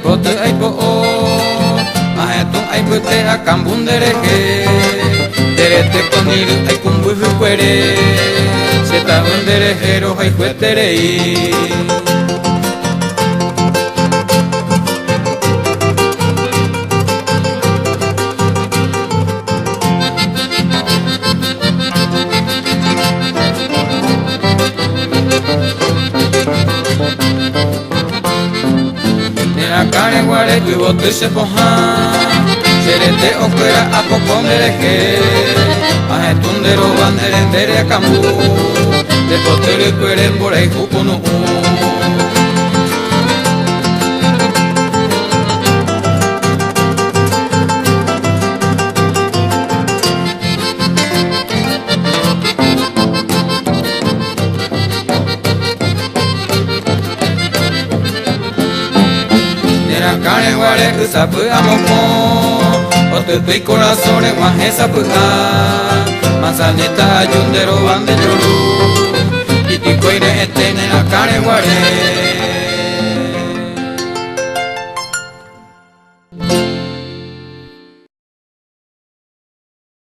pote ai po ahetun ai pute akambundereje derete koniru ai kumbuju kuere seta underejero ai kueterei. Kare guare kuibote se poja serete okera apoko mereje ahetundero banderendere akambu de potere kuere por ahí jupunu. Kare guare kusapu amoko otutu y corazones guaje sapuja manzaneta ayundero bande lloru y ticoire etene la kare guare